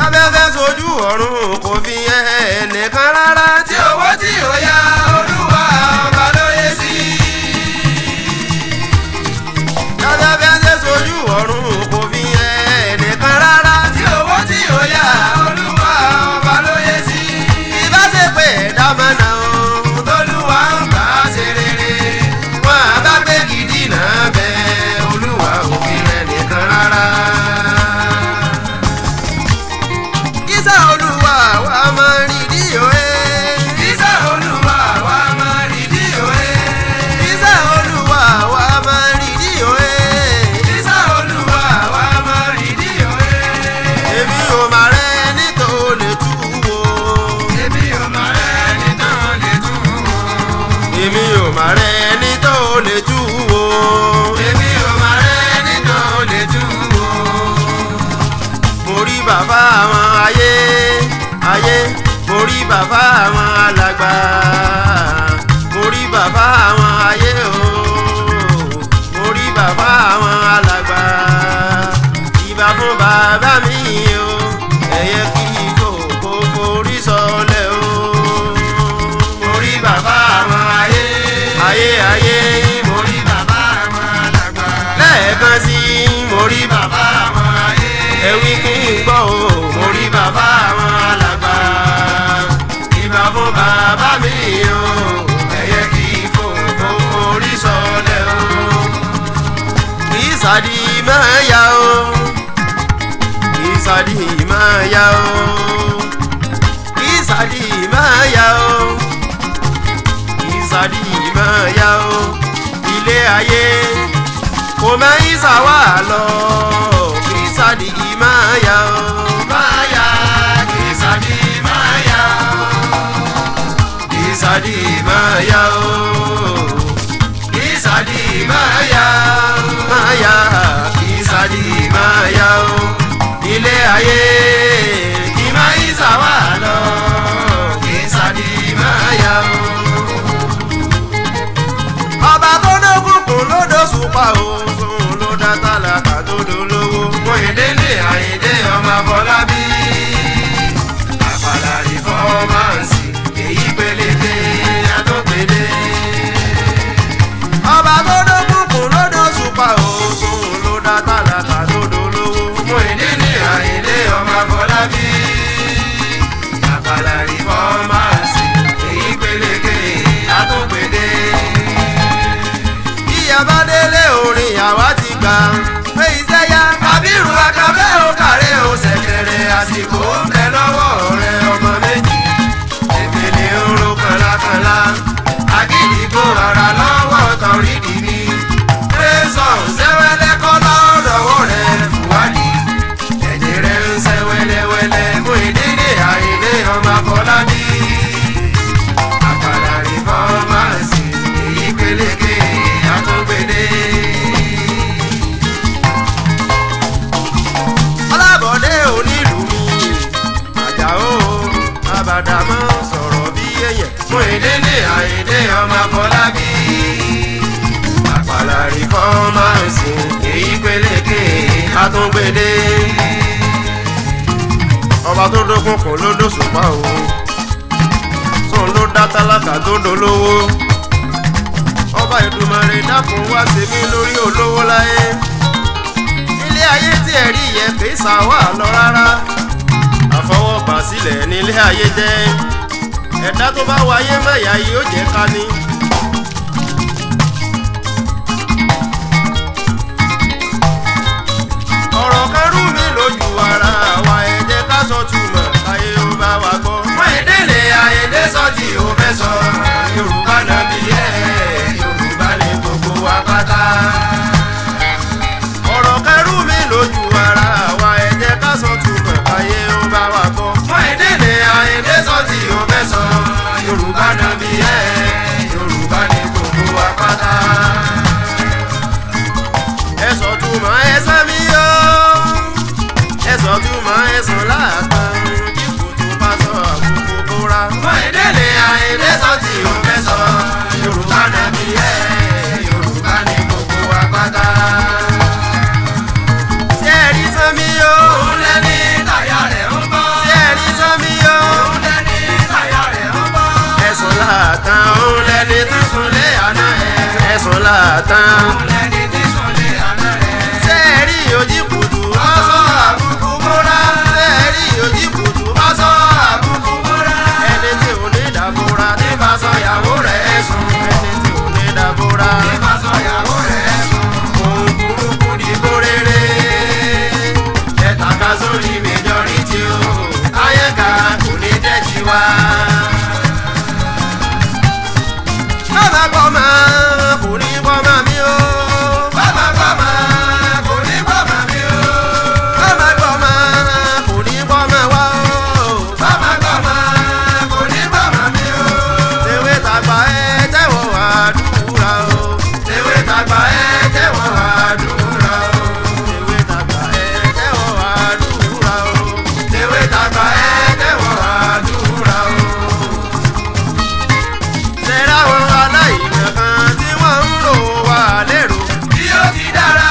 Abẹ́fẹ́ sojú ọ̀run kò fi ẹnìkan rárá tí owó tí ó yá Olúwa ọba lóye sí. Abẹ́fẹ́ sojú ọ̀run kò fi ẹnìkan rárá tí owó tí ó yá Olúwa ọba lóye sí. Ìbáṣepẹ̀ dámọ̀nà tolúwa ń bá ṣe rere wọn àbá gbé gidi náà bẹ Olúwa òfin ẹnìkan rárá. Iṣẹ́ Olúwa wa máa rí dí òye. Iṣẹ́ Olúwa wa máa rí dí òye. Iṣẹ́ Olúwa wa máa rí dí òye. Iṣẹ́ Olúwa wa máa rí dí òye. Èmi ò máa rẹ ní tó lè tú wo. Èmi ò máa rẹ ní tó lè tú wo. Èmi ò máa rẹ ní tó lè tú wo. Èmi ò máa rẹ ní tó lè tú wo. Mo rí bàbá àwọn ayé mo rí bàbá àwọn alàgbà mo rí bàbá àwọn ayé mo rí bàbá àwọn alàgbà ìbà fún bàbá mi ẹyẹ kí kò forí sọlẹ̀ mo rí bàbá àwọn ayé mo rí bàbá àwọn alàgbà lẹ́ẹ̀kan sí mo rí bàbá àwọn ayé ẹ̀wí kí n gbọ́ mo rí bàbá àwọn alàgbà ìbà fún bàbá mi ẹyẹ kí kò forí sọlẹ̀ ìsàdì máa yá ìsàdì máa yá ìsàdì máa yá ìsàdì máa yá ilé ayé kò máa ń sàwà lọ ìsàdì máa yá ìsàdì máa yá ìsàdì máa yá ìsàdì máa yá ìsàdì máa yá ilé ayé kì máa ń sàwà lọ ìsàdì máa yá. Ọba tó dókùnkùn ló dóṣùpá òun ló dá tálákà tó dolówó. Muyideen Ayinde ọmọ Afọlábí àpàlà rìfọ́mánsì èyí peléke àtọ́gbèdé. Ọba tó dókùnkùn ló dóṣùpá òun ló dá tálákà tó dolówó. Muyideen Ayinde ọmọ Afọlábí àpàlà rìfọ́mánsì èyí peléke àtọ́gbèdé. Ìyàbá délé orin àwa ti gbà pé iṣẹ́ yá. Kábírù Àkànbẹ́ ò kàrẹ́ ò ṣẹ̀kẹ̀rẹ̀ àsìkò ń bẹ lọ́wọ́ rẹ̀ ọmọ méjì. Èbèlè oró kànlákànlá àgídìgbò ara lọ́wọ́ tọ̀rí dìbí. Tẹ̀sán ṣẹ́wẹ́lẹ́ kọ́ lọ́dọ̀wọ́ rẹ̀ fùwádìí. Ẹ̀jẹ̀ rẹ̀ ń ṣẹ́ wẹ́lẹ́wẹ́lẹ́ Muyideen Ayinde ọmọ Afọlábí. Àpàlà rìfọ́mánsì èyí peléke àtúngbèdé. Ọlábọ̀dé onílù mi Àjàó Àbàdàmọ́ sọ̀rọ̀ bí èèyàn. Muyideen Ayinde ọmọ Afọlábí. Àpàlà rìfọ́mánsì èyí peléke àtúngbèdé. Ọba tó dókùnkùn ló dóṣùpá sóun ló dá tálákà tó dolówó. Ọba Èdùmàrè dákun wá ṣe mí lórí olówó láyé. Ilé ayé tí ẹ rí yẹ kì í ṣàwà lọ rárá. Àfọwọ́bà sílẹ̀ nílé ayé jẹ́. Ẹ̀dá tó bá wáyé mẹ́yà yìí ó jẹ́ ká ní. Ọ̀rọ̀ kan rú mi lójú ara wa ẹ jẹ́ ká sọ túmọ̀ káyé ó bá wa gbọ́. Muyideen Ayinde sọ tí ó fẹ́ sọ Yorùbá náà bí Yorùbá ní gbogbo wa pátá. Ọ̀rọ̀ kan rú mi lójú ara wa ẹ jẹ́ ká sọ túmọ̀ káyé ó bá wa gbọ́. Muyideen Ayinde sọ tí ó fẹ́ sọ Yorùbá náà bí Yorùbá ní gbogbo wa pátá. Ẹ sọ túmọ̀ ẹ sá mi yó ẹ sọ túmọ̀ ẹ sọ láàtàn. ọ̀la tán. sẹ́ẹ̀rì òjì kùtù ọ̀sọ́ àbùkù bóra. sẹ́ẹ̀rì òjì kùtù ọ̀sọ́ àbùkù bóra. ẹni tí ò ní dàbóra tí bá sọ ìyàwó rẹ̀ sùn. ẹni tí ò ní dàbóra tí bá sọ ìyàwó rẹ̀ sùn. ohun burúkú ni kó rere. ẹ̀ta ká sórí majority o. ayẹ́ka kò ní dẹ́jì wá. bàbá gbọ́mọ kò ní gbọ́mọ mi o. bàbá gbọ́mọ kò ní gbọ́mọ mi o. bàbá gbọ́mọ kò ní gbọ́mọ wá o. bàbá gbọ́mọ kò ní gbọ́mọ mi o. tèwé tàgbà ẹ tẹ́wọ̀ àdúrà o. tèwé tàgbà ẹ tẹ́wọ̀ àdúrà o. tèwé tàgbà ẹ tẹ́wọ̀ àdúrà o. tèwé tàgbà ẹ tẹ́wọ̀ àdúrà o. Tẹ̀ra wọn aláìmọ̀ kan tí wọ́n ń rò wá lérò. Bí ó ti dára,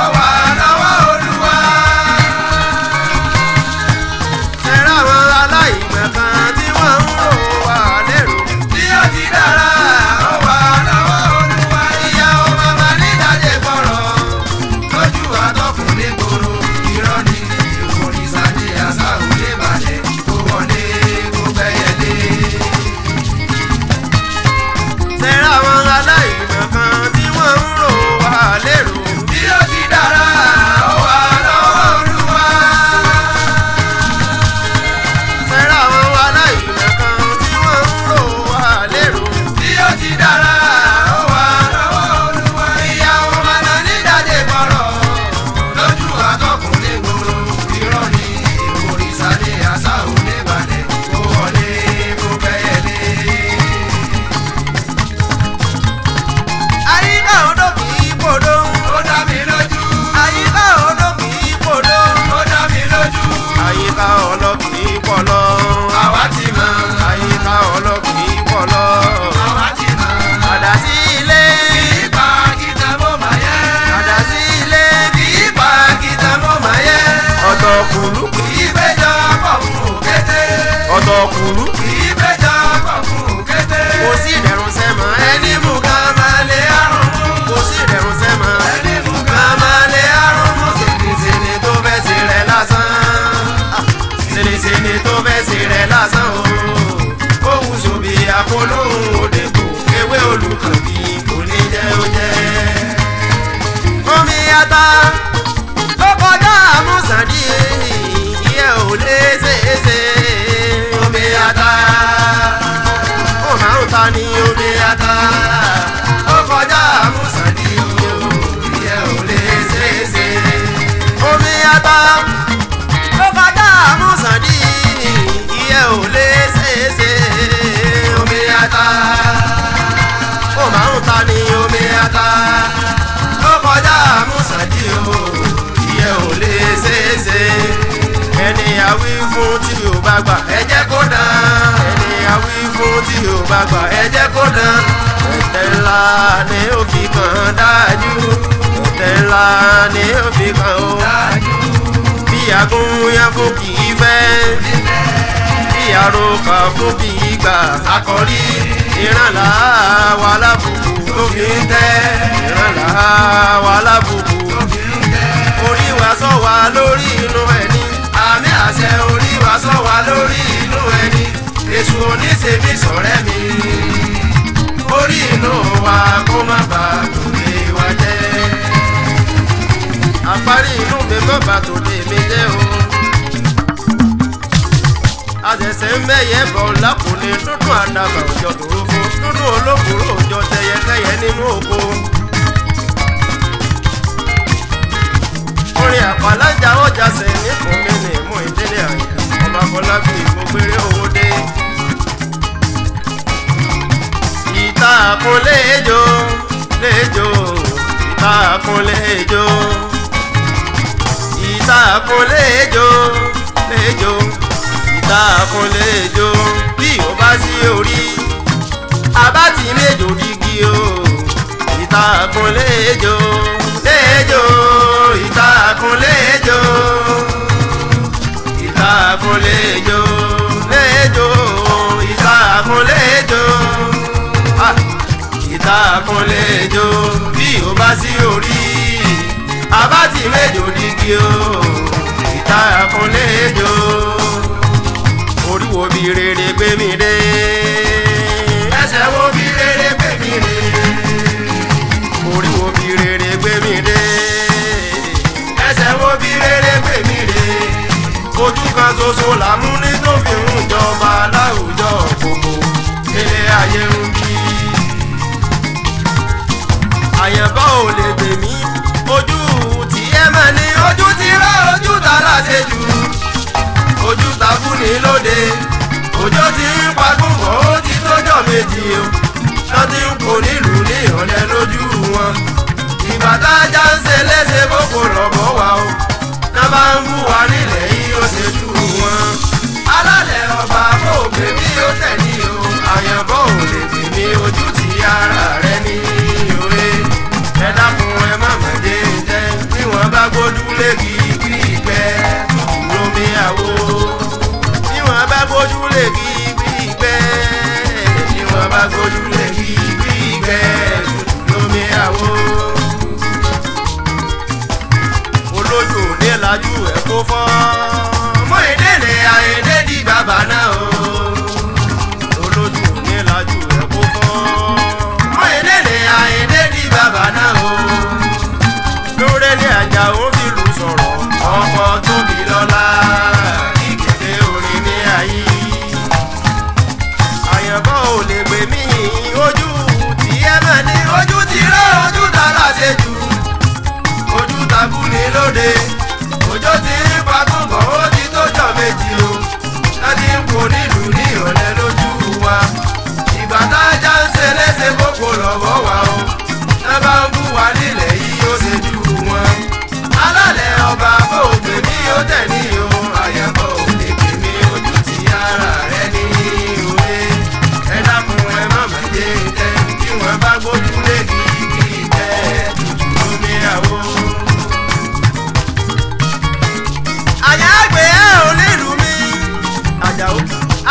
ó wà lọ́wọ́ Olúwa. Tẹ̀ra wọn aláìmọ̀ kan tí wọ́n ń rò wá lérò. Bí ó ti dára, ó wà lọ́wọ́ Olúwa. Ìyá o màmá ní ìdájẹ́ gbọ́rọ̀. Lójú àtọkùnrin gbòòrò, irọ́ ni ìkòrìsà ní àṣà òde balẹ̀. Kó wọlé, kó gbẹ́yẹlé. Tẹ̀ra wọn aláìmọ̀ kan tí wọ́n ń rò wá lérò. Bí ó ti dára, ó wà lọ́wọ́ Olúwa. Tẹ̀ra wọn aláìmọ̀ kan tí wọ́n ń rò wá lérò. Bí ó ti dára, ó wà lọ́wọ́ Olúwa. Ìyàwó màmá ní ìdájẹ́ gbọ́rọ̀. Lójú àtọkùnrin gbòòrò, irọ́ ni ìkòrìsà ní àṣà òde balẹ̀. Kó wọlé, kó gbẹ́yẹlé. Àyíká odò kì í podó. Ó dá mi lójú. Àyíká odò kì í podó. Ó dá mi lójú. Àyíká ọlọ́ kì í pọ̀lọ́. Àwa ti mọ̀. Àyíká ọlọ́ kì í pọ̀lọ́. Àwa ti mọ̀. Àdásí ilé. Kì í pa kìtà mọ́ màá yẹ. Àdásí ilé. Kì í pa kìtà mọ́ màá yẹ. Ọ̀dọ̀ kùlú. Kì í péjọ pọ̀ fún òkété. Ọ̀dọ̀ kùlú. Kì í péjọ pọ̀ fún òkété. Kò sí ìdẹ̀rùn sẹ́mọ̀ ẹni mú ká máa lé àrùn mú. Kò sí ìdẹ̀rùn sẹ́mọ̀ ẹni mú ká máa lé àrùn mú. Sèlésèlé tó fẹ́ sí rẹ̀ lásán. Sèlésèlé tó fẹ́ sí rẹ̀ lásán o. Ohun sòbí àpolóhùn òdìbò. Ewé olùkànbí kò ní jẹ́ ó jẹ́. Omi ata ó kọjá àmúsàndí. Ìyẹn ò lè ṣeéṣe. Omi ata ó máa ń ta ní omi ata. Ó kọjá àmúsàndí o. Ìyẹn ò lè ṣeéṣe. Omi ata ó kọjá àmúsàndí. Ìyẹn ò lè ṣeéṣe. Omi ata ó máa ń ta ní omi ata. Ó kọjá àmúsàndí o. Ìyẹn ò lè ṣeéṣe. Ẹni àwí fún tí ò bá gbà ẹ jẹ́ kó dán. Ẹni àwí fún tí ò bá gbà ẹ jẹ́ kó dán. Ẹ̀tẹ̀ ńlá ni ó fi kàn dájú. Ẹ̀tẹ̀ ńlá ni ó fi kàn ó dájú. Bí agúnyán fún kì í fẹ́. Bí àròkà fún kì í gbà. Àkọ́rí ìrànlá wà lábùkù tó fi ń tẹ́. Ìrànlá wà lábùkù tó fi ń tẹ́. Orí wa sọ wá lórí inú ẹni. Àmì àṣẹ orí wa sọ wá lórí inú ẹni. Èṣù oníṣèbí ṣọ̀rẹ́ mi. Orí inú wa kó má bàa tòde wa jẹ́. Àparí inú mi má bàa tòde mi jẹ́ o. Àṣẹ̀ṣẹ̀ ń bẹ̀yẹ bọ̀ lápòlé dúdú àdàbà òjò tòrófó. Dúdú olókùúrò òjò tẹyẹkẹyẹ nínú oko. Orin àpàlájà ọjà sẹ̀ ní kùnmí ní ìmú ìdílé àyà. Ọba Fọlábí ìgbógbéré owó dé. Ìtàkùn léjò léjò. Ìtàkùn léjò. Ìtàkùn léjò léjò. Ìtàkùn léjò. Bí ó bá sí orí abá ti méjò dígí o. Ìtàkùn léjò léjò. Ìtàkùn léjò. Ìtàkùn léjò léjò. Ìtàkùn léjò. Ìtàkùn léjò. sí orí abátì méjò dígí o ìta àkúnlẹ̀jọ orí wo bí rere gbé mi dé ẹsẹ̀ wo bí rere gbé mi dé orí wo bí rere gbé mi dé ẹsẹ̀ wo bí rere gbé mi dé ojú kan ṣoṣo làmúni tó fi ń jọba láwùjọ gbogbo ilé ayé ń bí àyànbá ò lè gbè mí ojú tí ẹ mọ̀ ní ojú ti rá ojú tààrà ṣe jù ojú takú ní lóde òjò ti ń pagún bọ̀ ó ti tójọ́ méjì o lọ́tí ń kó nílùú ní ọ̀lẹ́ lójú wọn ìbàdàn ajá ń ṣe léṣe boko lọ́bọ̀ wá o náà bá ń bú wa nílẹ̀ yìí ó ṣe jù wọn alálẹ̀ ọba kò gbé mi ó tẹ̀lé o àyànbá ò lè gbè mí ojú ti ara rẹ ní òwe ẹ dákun ẹ má mọ̀ dé jẹ́ bí wọ́n bá gbójú léegi gbígbẹ́ lómi àwo bí wọ́n bá gbójú léegi gbígbẹ́ bí wọ́n bá gbójú léegi gbígbẹ́ lómi àwo olójú òde lajú ẹ̀ kó fọ́ mọ́ ìdílé àìdé di bàbá náà o olójú òde lajú ẹ̀ kó fọ́ mọ́ ìdílé àìdé di bàbá náà o lórí ní àjà ó fi lù sọ̀rọ̀ ọkọ̀ tóbi lọ́la ìkéde orin ní ayé àyànbá ò lè gbé mí ojú tí ẹ mọ̀ ní ojú ti rá ojú tààrà ṣe jù ojú takú ní lóde òjò ti ń pagún bọ̀ ó ti tójọ́ méjì o láti ń kó nílùú ní ọ̀lẹ́ lójú wa ìgbà tájà ń ṣe léṣe kókó lọ́wọ́ wa o náà bá ń bú wa nílẹ̀ yìí ó ṣe jù wọn alálẹ̀ ọba kò gbé mi ó tẹ̀ ní o àyànbọ̀ ò lè gbé mi ojú ti ara rẹ ní òwe ẹ dákun ẹ má má dé tẹ kí wọ́n bá gbójú lé kí tẹ tutù lómi àwo. àyàgbé ẹ ò nílùú mi àjàó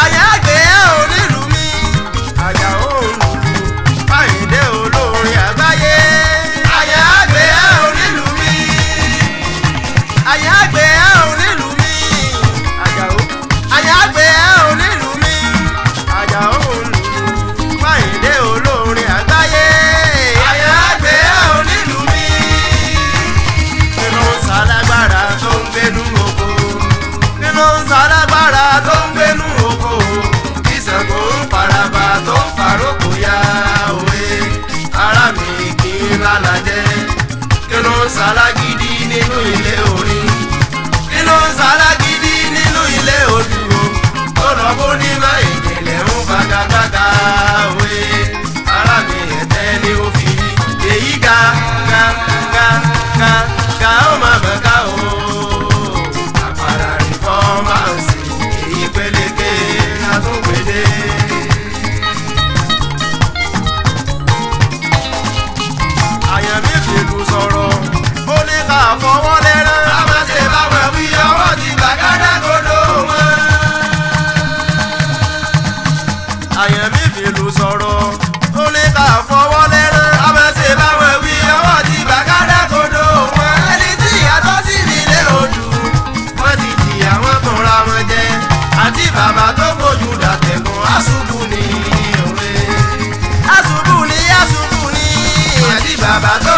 àyàgbé ẹ ò nílùú mi àjàó òǹlùlù fáyìndé olórin àgbáyé àyàgbé ẹ ò nílùú mi àyàgbé ẹ ò nílùú mi àjàó àyàgbé ẹ ò nílùú mi àjàó òǹlùlù fáyìndé olórin àgbáyé àyàgbé ẹ ò nílùú mi nínú sálágbára tó ń gbénú oko nínú sálágbára tó ń gbénú oko ìsàngó ń paraba tó ń farókò ya òwe ara mi kì í lálàjẹ nínú sálágídí nínú ilé orin nínú sálágídí nínú ilé odùwò tó lọ bó ní má ìjìnlẹ̀ ń fagagbága òwe ara mi ẹ̀tẹ́ ni ó fi èyí ga ga ga ga ga ó má bẹ̀ ká o àpàrà rìfọ́mánsì èyí pélékè àtúngbèdè. àyànmí fìlú sọ̀rọ̀ ó ní ká fọwọ́ lẹ́rán. a máa ṣe báwọn wí ọwọ́ ti gbàgádà kodo wọn. àyànmí fìlú sọ̀rọ̀ ó ní ká fọwọ́ lẹ́rán. a máa ṣe báwọn wí ọwọ́ ti gbàgádà kodo wọn. ẹni tí ìyàtọ̀ sí nílé odù wọ́n ti jìyà wọ́n tanra wọn jẹ àti bàbá tó fojú dàtẹ̀gùn àṣùbù ní òwe. àṣùbù ní àṣùbù ní àti bàbá tó